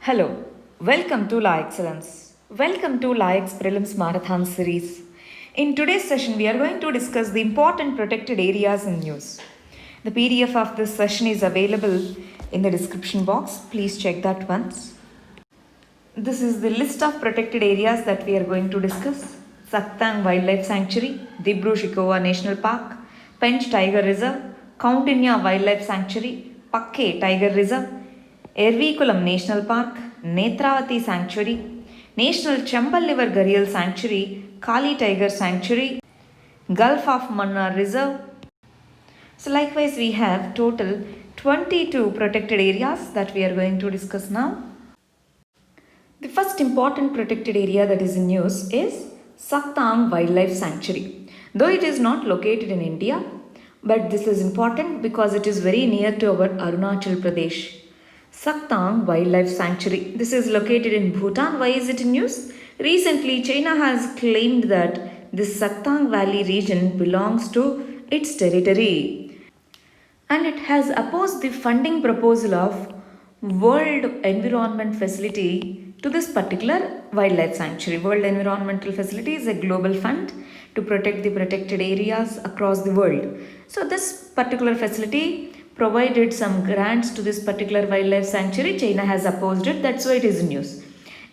Hello, welcome to La Excellence. Welcome to La Ex Prelims Marathon series. In today's session, we are going to discuss the important protected areas in news. The PDF of this session is available in the description box. Please check that once. This is the list of protected areas that we are going to discuss. Saktang Wildlife Sanctuary, Dibru-Shikowa National Park, Pench Tiger Reserve, Kaundinya Wildlife Sanctuary, Pakke Tiger Reserve, Ervikulam National Park, Netravati Sanctuary, National Chambal Liver Gharial Sanctuary, Kali Tiger Sanctuary, Gulf of Mannar Reserve. So likewise we have total 22 protected areas that we are going to discuss now. The first important protected area that is in news is Saktang Wildlife Sanctuary. Though it is not located in India, but this is important because it is very near to our Arunachal Pradesh. Saktang Wildlife Sanctuary. This is located in Bhutan. Why is it in news? Recently, China has claimed that this Saktang Valley region belongs to its territory. And it has opposed the funding proposal of World Environment Facility to this particular wildlife sanctuary. World Environmental Facility is a global fund to protect the protected areas across the world. So this particular facility provided some grants to this particular wildlife sanctuary. China has opposed it, that's why it is news.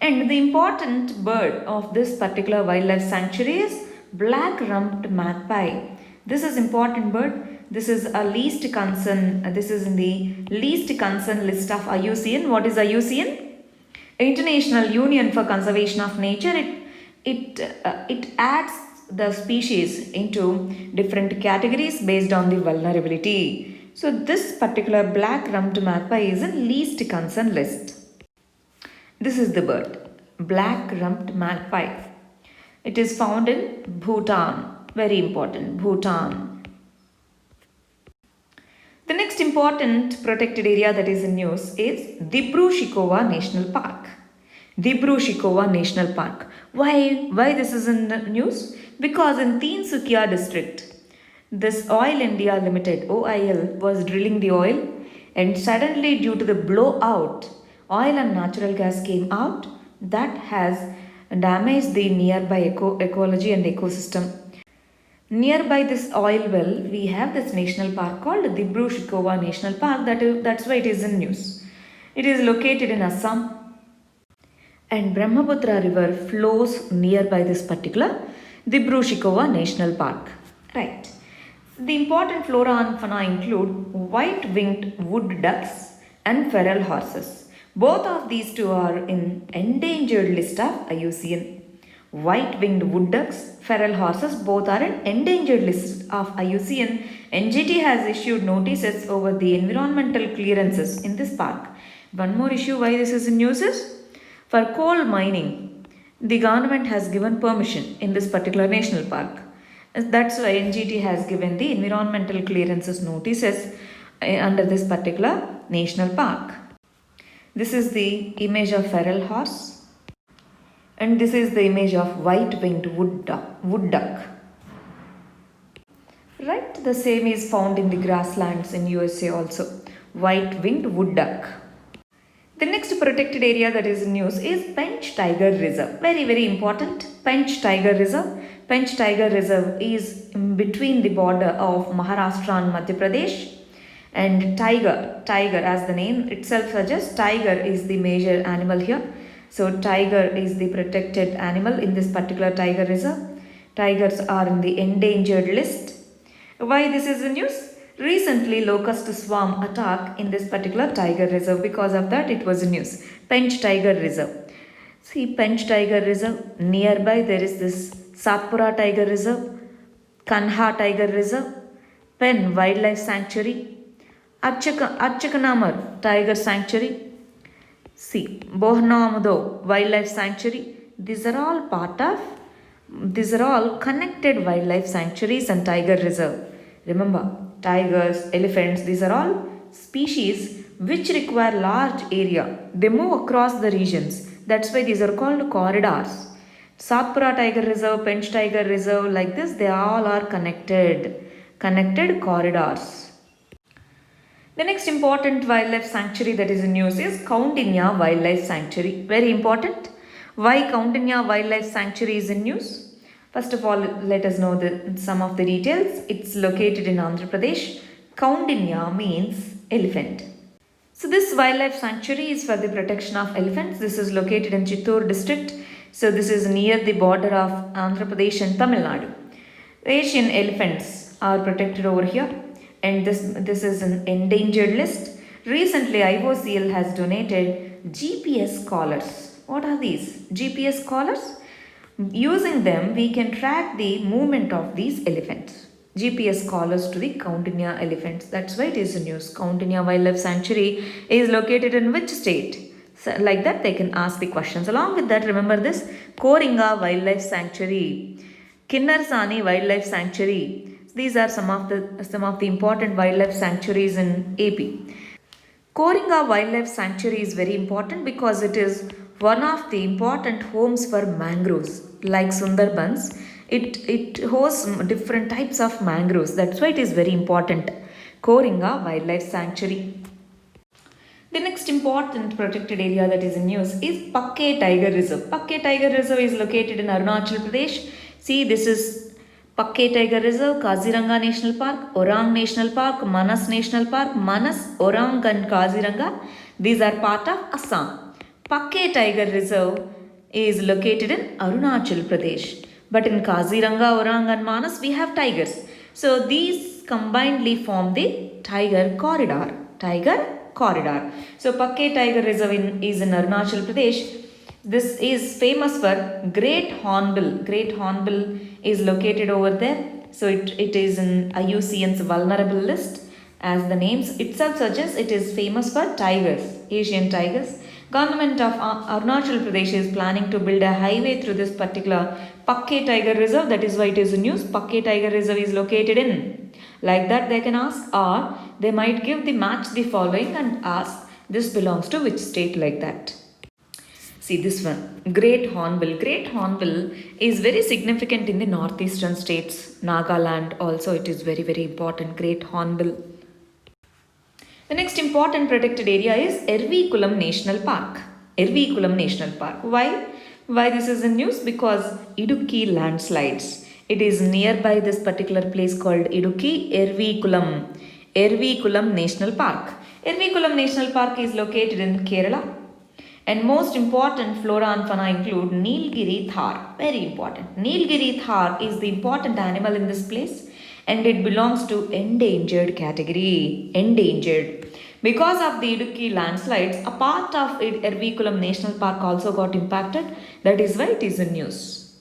And the important bird of this particular wildlife sanctuary is black-rumped magpie. This is important bird. This is a least concern. This is in the least concern list of IUCN. What is IUCN? International Union for Conservation of Nature. It adds the species into different categories based on the vulnerability. So this particular black-rumped magpie is in least concern list. This is the bird, black-rumped magpie. It is found in Bhutan. Very important, Bhutan. The next important protected area that is in news is Dibru-Shikowa National Park. Dibru-Shikowa National Park. Why this is in the news? Because in Tinsukia district, this Oil India Limited OIL was drilling the oil, and suddenly due to the blowout, oil and natural gas came out. That has damaged the nearby ecology and ecosystem. Nearby this oil well, we have this national park called Dibru-Shikowa National Park. That's why it is in news. It is located in Assam, and Brahmaputra river flows nearby this particular Dibru-Shikowa National Park. Right. The important flora and fauna include white-winged wood ducks and feral horses. Both of these two are in endangered list of IUCN. White-winged wood ducks, feral horses, both are in endangered list of IUCN. NGT has issued notices over the environmental clearances in this park. One more issue why this is in news is for coal mining. The government has given permission in this particular national park. That's why NGT has given the environmental clearances notices under this particular national park. This is the image of feral horse, and this is the image of white-winged wood duck. Right, the same is found in the grasslands in USA also. White-winged wood duck. The next protected area that is in news is Pench Tiger Reserve. Very important. Pench Tiger Reserve. Pench Tiger Reserve is in between the border of Maharashtra and Madhya Pradesh. And tiger as the name itself suggests, tiger is the major animal here. So tiger is the protected animal in this particular tiger reserve. Tigers are in the endangered list. Why this is in news? Recently, locust swarm attack in this particular tiger reserve. Because of that, it was in news. Pench Tiger Reserve. See, Pench Tiger Reserve. Nearby, there is this Satpura Tiger Reserve, Kanha Tiger Reserve, Pen Wildlife Sanctuary, Archakanamar Tiger Sanctuary. See, Bohnamudo Wildlife Sanctuary. These are all connected wildlife sanctuaries and tiger reserve. Remember, tigers, elephants, these are all species which require large area. They move across the regions. That's why these are called corridors. Satpura Tiger Reserve, Pench Tiger Reserve, like this, they all are connected corridors. The next important wildlife sanctuary that is in news is Kaundinya Wildlife Sanctuary. Very important. Why Kaundinya Wildlife Sanctuary is in news? First of all, let us know some of the details. It's located in Andhra Pradesh. Kaundinya means elephant. So this wildlife sanctuary is for the protection of elephants. This is located in Chittoor district. So this is near the border of Andhra Pradesh and Tamil Nadu. Asian elephants are protected over here, and this is an endangered list. Recently, IOCL has donated GPS collars. What are these? GPS collars? Using them, we can track the movement of these elephants. GPS collars to the Kaundinya elephants. That's why it is in news. Kaundinya Wildlife Sanctuary is located in which state? So like that, they can ask the questions. Along with that, remember this Koringa Wildlife Sanctuary, Kinnarsani Wildlife Sanctuary. These are some of the important wildlife sanctuaries in AP. Koringa Wildlife Sanctuary is very important because it is one of the important homes for mangroves. Like Sundarbans, it hosts different types of mangroves. That's why it is very important. Koringa Wildlife Sanctuary. The next important protected area that is in news is Pakke Tiger Reserve. Pakke Tiger Reserve is located in Arunachal Pradesh. See, this is Pakke Tiger Reserve, Kaziranga National Park, Orang National Park, Manas National Park. Manas, Orang and Kaziranga, these are part of Assam. Pakke Tiger Reserve is located in Arunachal Pradesh. But in Kaziranga, Orang and Manas, we have tigers. So these combinedly form the tiger corridor. Tiger corridor. So Pakke Tiger Reserve is in Arunachal Pradesh. This is famous for Great Hornbill. Great Hornbill is located over there. So it is in IUCN's vulnerable list. As the names itself suggests, it is famous for tigers, Asian tigers. Government of Arunachal Pradesh is planning to build a highway through this particular Pakke Tiger Reserve. That is why it is in news. Pakke Tiger Reserve is located in. Like that they can ask, or they might give the match the following and ask this belongs to which state, like that. See this one, Great Hornbill. Great Hornbill is very significant in the northeastern states. Nagaland also it is very important, Great Hornbill. The next important protected area is Ervikulam National Park. Ervikulam National Park. Why? Why this is in news? Because Idukki landslides. It is nearby this particular place called Idukki, Ervikulam. Ervikulam National Park. Ervikulam National Park is located in Kerala. And most important flora and fauna include Nilgiri Thar. Very important. Nilgiri Thar is the important animal in this place, and it belongs to endangered category. Endangered. Because of the Idukki landslides, a part of Ervikulam National Park also got impacted. That is why it is in news.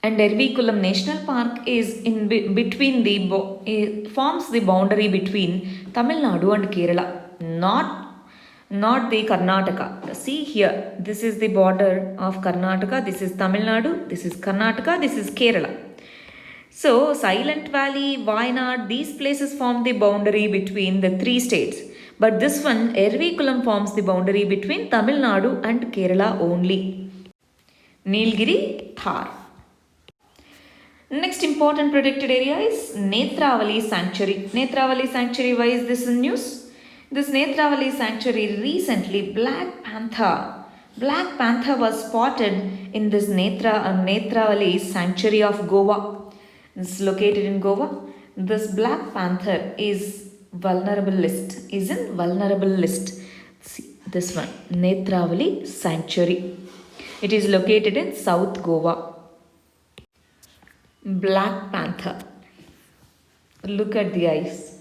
And Ervikulam National Park is in between forms the boundary between Tamil Nadu and Kerala, not the Karnataka. See here, this is the border of Karnataka, this is Tamil Nadu, this is Karnataka, this is Kerala. So Silent Valley, Wayanad, these places form the boundary between the three states. But this one, Ervikulam, forms the boundary between Tamil Nadu and Kerala only. Nilgiri Thar. Next important protected area is Netravali Sanctuary. Netravali Sanctuary, why is this in news? This Netravali Sanctuary recently, Black Panther was spotted in this Netravali Sanctuary of Goa. It's located in Goa. This Black Panther is in vulnerable list. See this one, Netravali Sanctuary. It is located in South Goa. Black Panther. Look at the eyes.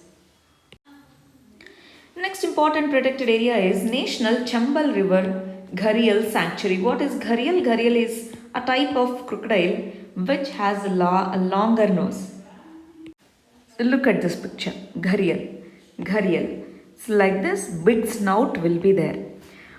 Next important protected area is National Chambal River Gharial Sanctuary. What is Gharial? Gharial is a type of crocodile which has a longer nose. Look at this picture. Gharial. It's like this, big snout will be there.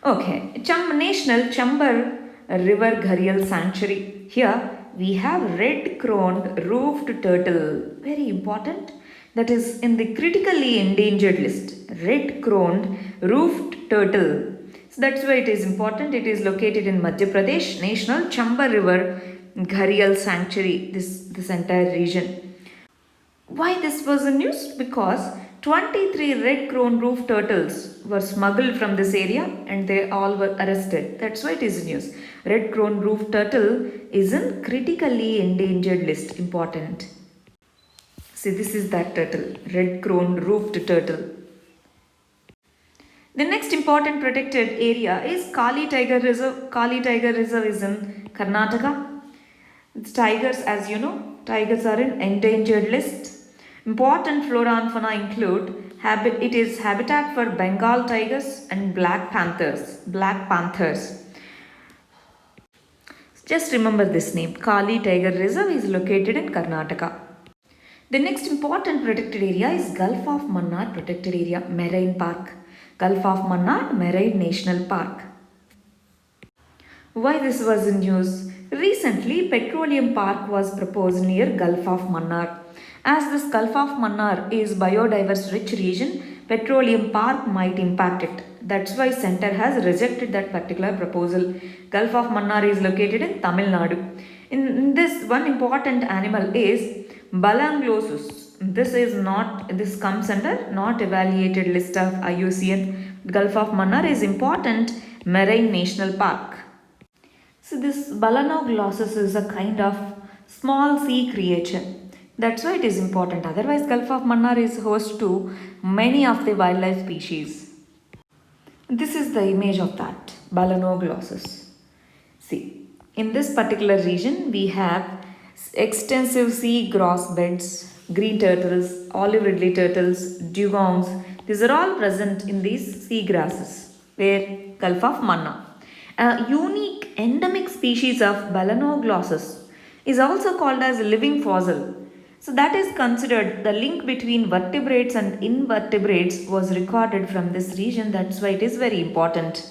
Okay, National Chambal River Gharial Sanctuary. Here we have red-crowned roofed turtle. Very important. That is in the critically endangered list. Red-crowned roofed turtle. So that's why it is important. It is located in Madhya Pradesh. National Chambal River Gharial Sanctuary. This entire region. Why this was in news? Because 23 red crown roof turtles were smuggled from this area and they all were arrested. That's why it is news. Red crown roof turtle is in critically endangered list. Important. See, this is that turtle, red crown roofed turtle. The next important protected area is Kali Tiger Reserve. Kali Tiger Reserve is in Karnataka. It's tigers, as you know, tigers are in endangered list. Important flora and fauna include it is habitat for Bengal tigers and black panthers. Black panthers. Just remember this name. Kali Tiger Reserve is located in Karnataka. The next important protected area is Gulf of Mannar Protected Area, Marine Park. Gulf of Mannar Marine National Park. Why this was in news? Recently, Petroleum Park was proposed near Gulf of Mannar. As this Gulf of Mannar is biodiverse rich region, Petroleum Park might impact it. That's why Center has rejected that particular proposal. Gulf of Mannar is located in Tamil Nadu. In this, one important animal is Balanglosus. This comes under not evaluated list of IUCN. Gulf of Mannar is important marine national park. So this Balanoglossus is a kind of small sea creature. That's why it is important. Otherwise, Gulf of Mannar is host to many of the wildlife species. This is the image of that Balanoglossus. See, in this particular region, we have extensive sea grass beds, green turtles, olive ridley turtles, dugongs. These are all present in these sea grasses. Where Gulf of Mannar. A unique endemic species of Balanoglossus is also called as living fossil. So that is considered the link between vertebrates and invertebrates was recorded from this region. That's why it is very important.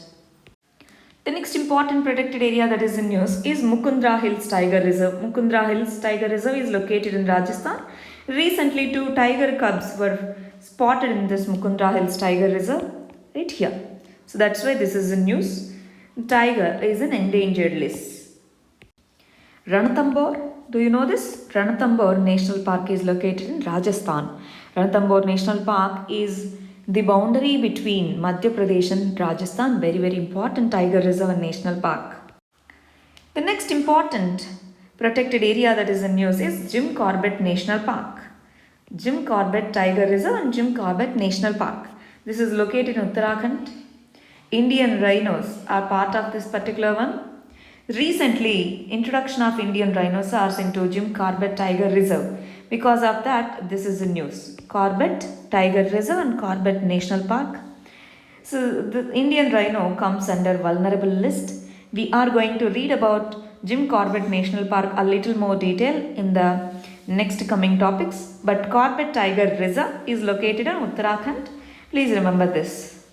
The next important protected area that is in news is Mukundra Hills Tiger Reserve. Mukundra Hills Tiger Reserve is located in Rajasthan. Recently, 2 tiger cubs were spotted in this Mukundra Hills Tiger Reserve right here. So that's why this is in news. Tiger is an endangered list. Ranthambore. Do you know this? Ranthambore National Park is located in Rajasthan. Ranthambore National Park is the boundary between Madhya Pradesh and Rajasthan. Very, very important tiger reserve and national park. The next important protected area that is in news is Jim Corbett National Park. Jim Corbett Tiger Reserve and Jim Corbett National Park. This is located in Uttarakhand. Indian rhinos are part of this particular one. Recently, introduction of Indian rhinoceros into Jim Corbett Tiger Reserve. Because of that, this is in news. Corbett Tiger Reserve and Corbett National Park. So, the Indian rhino comes under vulnerable list. We are going to read about Jim Corbett National Park a little more detail in the next coming topics. But Corbett Tiger Reserve is located in Uttarakhand. Please remember this.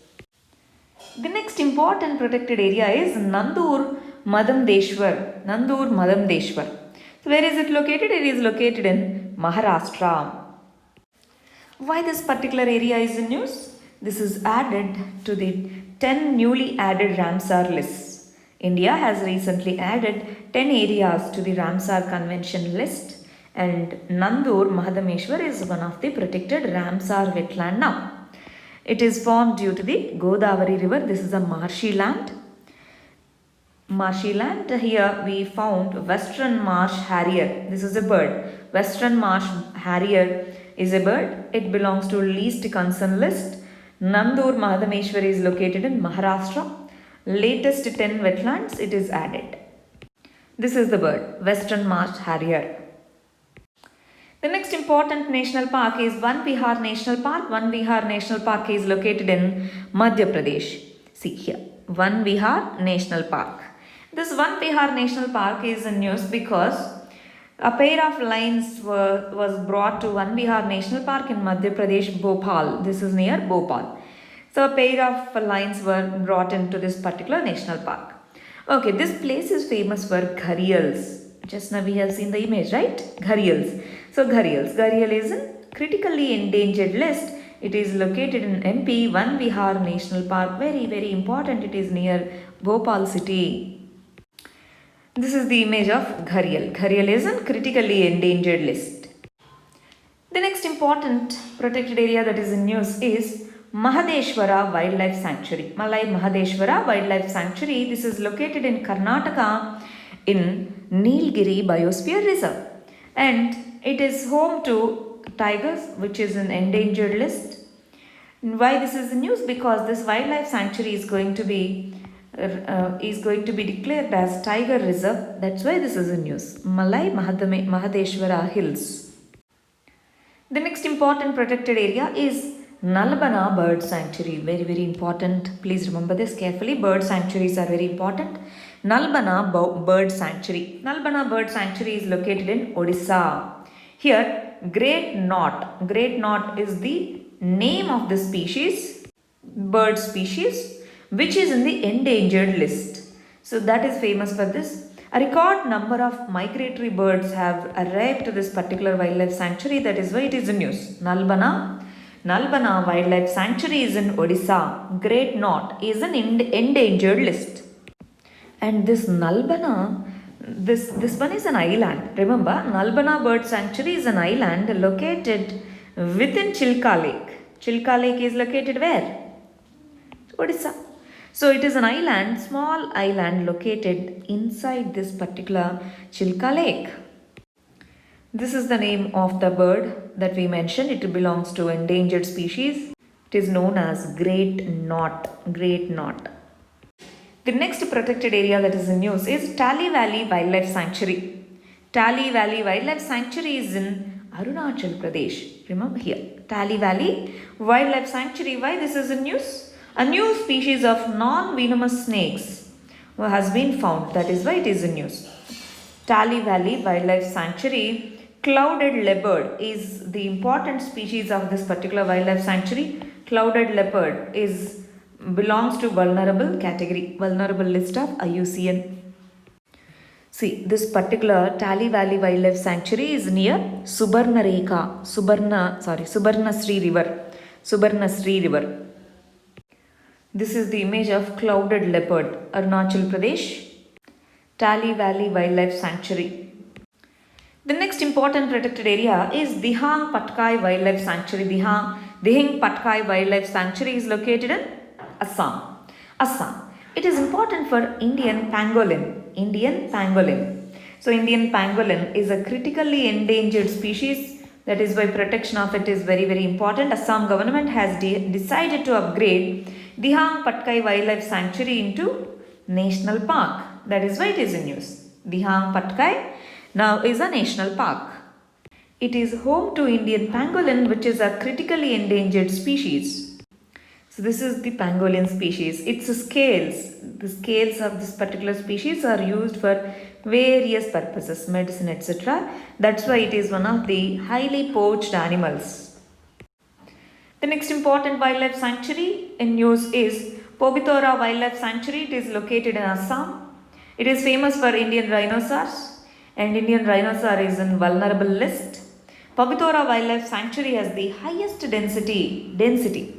The next important protected area is Nandur Madamdeshwar. Nandur Madamdeshwar. So where is it located? It is located in Maharashtra. Why this particular area is in news? This is added to the 10 newly added Ramsar lists. India has recently added 10 areas to the Ramsar Convention list, and Nandur Mahadameshwar is one of the protected Ramsar wetland now. It is formed due to the Godavari river. This is a marshy land. Marshy land. Here we found Western Marsh Harrier. This is a bird. Western Marsh Harrier is a bird. It belongs to least concern list. Nandur Mahadameshwar is located in Maharashtra. Latest 10 wetlands it is added. This is the bird, Western Marsh Harrier. The next important national park is Van Vihar National Park. Van Vihar National Park is located in Madhya Pradesh. See here, Van Vihar National Park. This Van Vihar National Park is in news because a pair of lions was brought to Van Vihar National Park in Madhya Pradesh, Bhopal. This is near Bhopal. So a pair of lions were brought into this particular national park. Okay, this place is famous for gharials. Just now we have seen the image, right? Gharials. So gharials. Gharial is in critically endangered list. It is located in MP, Van Vihar National Park. Very, very important. It is near Bhopal city. This is the image of gharial. Gharial is in critically endangered list. The next important protected area that is in news is Mahadeshwara Wildlife Sanctuary. Malai Mahadeshwara Wildlife Sanctuary. This is located in Karnataka in Nilgiri Biosphere Reserve, and it is home to tigers, which is an endangered list. And why this is the news? Because this wildlife sanctuary is going to be declared as tiger reserve. That's why this is the news. Malai Mahadeshwara Hills. The next important protected area is Nalbana Bird Sanctuary. Very, very important. Please remember this carefully. Bird sanctuaries are very important. Nalbana Bird Sanctuary. Nalbana Bird Sanctuary is located in Odisha. Here, Great Knot. Great Knot is the name of the species, bird species, which is in the endangered list. So that is famous for this. A record number of migratory birds have arrived to this particular wildlife sanctuary. That is why it is in news. Nalbana Wildlife Sanctuary is in Odisha. Great Knot is an endangered list. And this Nalbana, this one is an island. Remember, Nalbana Bird Sanctuary is an island located within Chilka Lake. Chilka Lake is located where? Odisha. So it is an island, small island located inside this particular Chilka Lake. This is the name of the bird that we mentioned. It belongs to endangered species. It is known as Great Knot. Great Knot. The next protected area that is in news is Tali Valley Wildlife Sanctuary. Tali Valley Wildlife Sanctuary is in Arunachal Pradesh. Remember here, Tali Valley Wildlife Sanctuary. Why this is in news? A new species of non-venomous snakes has been found. That is why it is in news. Tali Valley Wildlife Sanctuary. Clouded leopard is the important species of this particular wildlife sanctuary. Clouded leopard belongs to vulnerable category, vulnerable list of IUCN. See, this particular Tali Valley Wildlife Sanctuary is near Subarnasri River. This is the image of clouded leopard, Arunachal Pradesh, Tali Valley Wildlife Sanctuary. The next important protected area is Dihang Patkai Wildlife Sanctuary. Dihang Patkai Wildlife Sanctuary is located in Assam. It is important for Indian pangolin. So Indian pangolin is a critically endangered species. That is why protection of it is very, very important. Assam government has decided to upgrade Dihang Patkai Wildlife Sanctuary into National Park. That is why it is in news. Dihang Patkai now is a national park. It is home to Indian pangolin, which is a critically endangered species. So this is the pangolin species. Its scales, the scales of this particular species are used for various purposes, medicine, etc. That's why it is one of the highly poached animals. The next important wildlife sanctuary in news is Pobitora Wildlife Sanctuary. It is located in Assam. It is famous for Indian rhinoceros, and Indian rhinoceros is in vulnerable list. Pobitora Wildlife Sanctuary has the highest density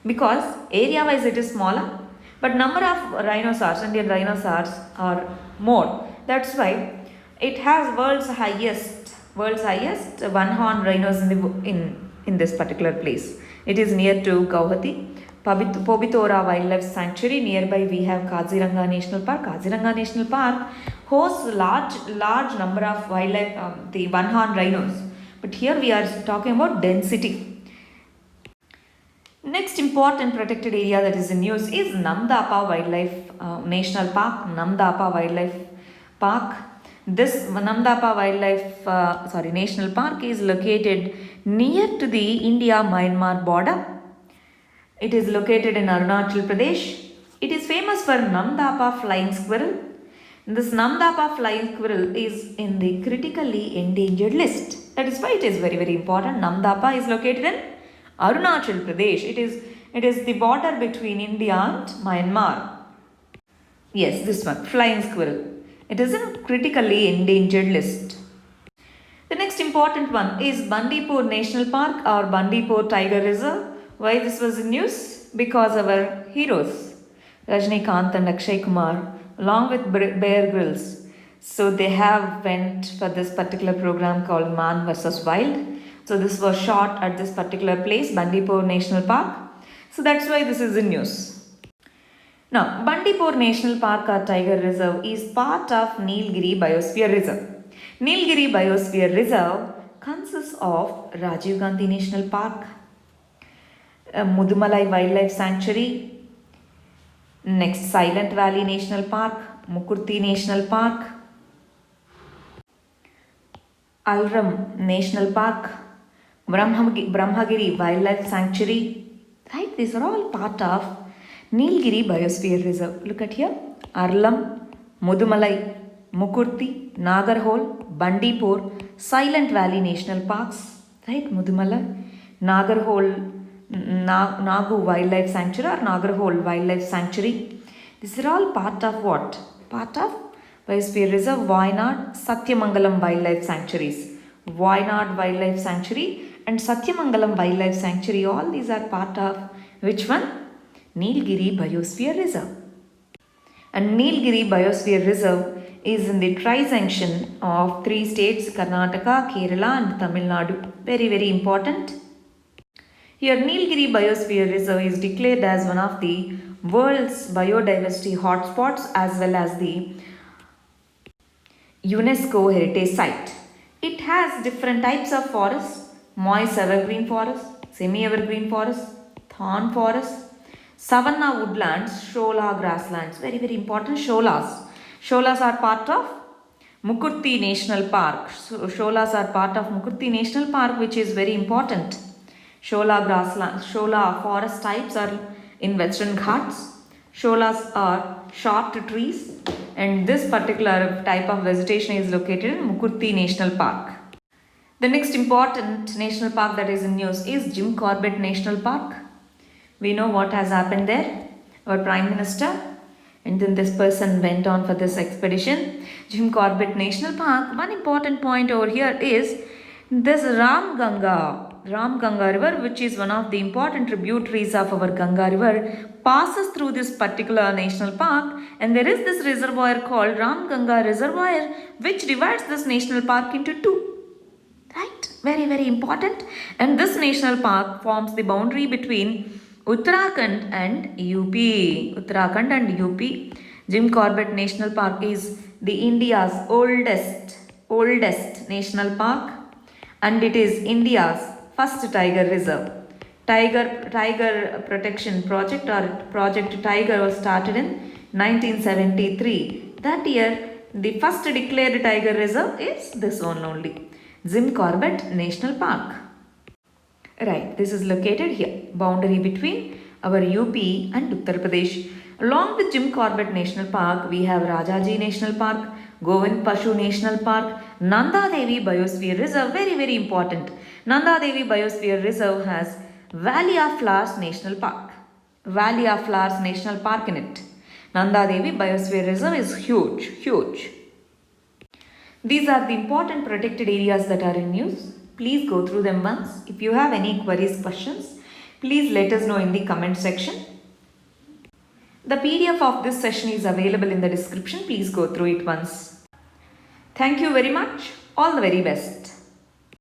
because area wise it is smaller, but number of rhinoceros, Indian rhinoceros, are more. That's why it has world's highest one-horn rhinos in this particular place. It is near to Guwahati. Pobitora Wildlife Sanctuary. Nearby we have Kaziranga National Park. Kaziranga National Park hosts large number of wildlife, the one-horn rhinos. But here we are talking about density. Next important protected area that is in news is Namdapha Wildlife National Park. Namdapha Wildlife Park. This Namdapha National Park is located near to the India-Myanmar border. It is located in Arunachal Pradesh. It is famous for Namdapha flying squirrel. This Namdapha flying squirrel is in the critically endangered list. That is why it is very, very important. Namdapha is located in Arunachal Pradesh. It is the border between India and Myanmar. Yes, this one, flying squirrel. It is in critically endangered list. The next important one is Bandipur National Park or Bandipur Tiger Reserve. Why this was in news? Because our heroes, Rajnikant and Akshay Kumar, along with Bear Grylls, so they have went for this particular program called Man vs. Wild. So this was shot at this particular place, Bandipur National Park. So that's why this is in news. Now, Bandipur National Park or Tiger Reserve is part of Nilgiri Biosphere Reserve. Nilgiri Biosphere Reserve consists of Rajiv Gandhi National Park, Mudumalai Wildlife Sanctuary, next Silent Valley National Park, Mukurti National Park, Alram National Park, Brahmagiri Wildlife Sanctuary. Right, these are all part of Nilgiri Biosphere Reserve. Look at here, Arlam, Mudumalai, Mukurti, Nagarhole, Bandipur, Silent Valley National Parks. Right, Mudumalai, Nagarhole, Nagu Wildlife Sanctuary or Nagarhole Wildlife Sanctuary. These are all part of what? Part of Biosphere Reserve, Wayanad, Satyamangalam Wildlife Sanctuaries. Wayanad Wildlife Sanctuary and Satyamangalam Wildlife Sanctuary, all these are part of which one? Nilgiri Biosphere Reserve. And Nilgiri Biosphere Reserve is in the tri-junction of three states, Karnataka, Kerala and Tamil Nadu. Very, very important. Here Nilgiri Biosphere Reserve is declared as one of the world's biodiversity hotspots as well as the UNESCO heritage site. It has different types of forests, moist evergreen forest, semi-evergreen forest, thorn forest, savanna woodlands, shola grasslands. Very, very important, sholas. Sholas are part of Mukurti National Park. So, sholas are part of Mukurti National Park, which is very important. Shola grassland, shola forest types are in Western Ghats. Sholas are short trees and this particular type of vegetation is located in Mukurti National Park. The next important national park that is in news is Jim Corbett National Park. We know what has happened there. Our Prime Minister and then this person went on for this expedition. Jim Corbett National Park. One important point over here is this Ram Ganga river, which is one of the important tributaries of our Ganga river, passes through this particular national park, and there is this reservoir called Ram Ganga Reservoir, which divides this national park into two. Right? Very, very important. And this national park forms the boundary between Uttarakhand and UP. Uttarakhand and UP. Jim Corbett National Park is the India's oldest national park, and it is India's first tiger reserve. Tiger Protection Project or Project Tiger was started in 1973. That year, the first declared tiger reserve is this one only, Jim Corbett National Park. Right, this is located here, boundary between our UP and Uttar Pradesh. Along with Jim Corbett National Park, we have Rajaji National Park, Govind Pashu National Park, Nanda Devi Biosphere Reserve, very, very important. Nanda Devi Biosphere Reserve has Valley of Flowers National Park. Valley of Flowers National Park in it. Nanda Devi Biosphere Reserve is huge. These are the important protected areas that are in news. Please go through them once. If you have any queries, questions, please let us know in the comment section. The PDF of this session is available in the description. Please go through it once. Thank you very much. All the very best.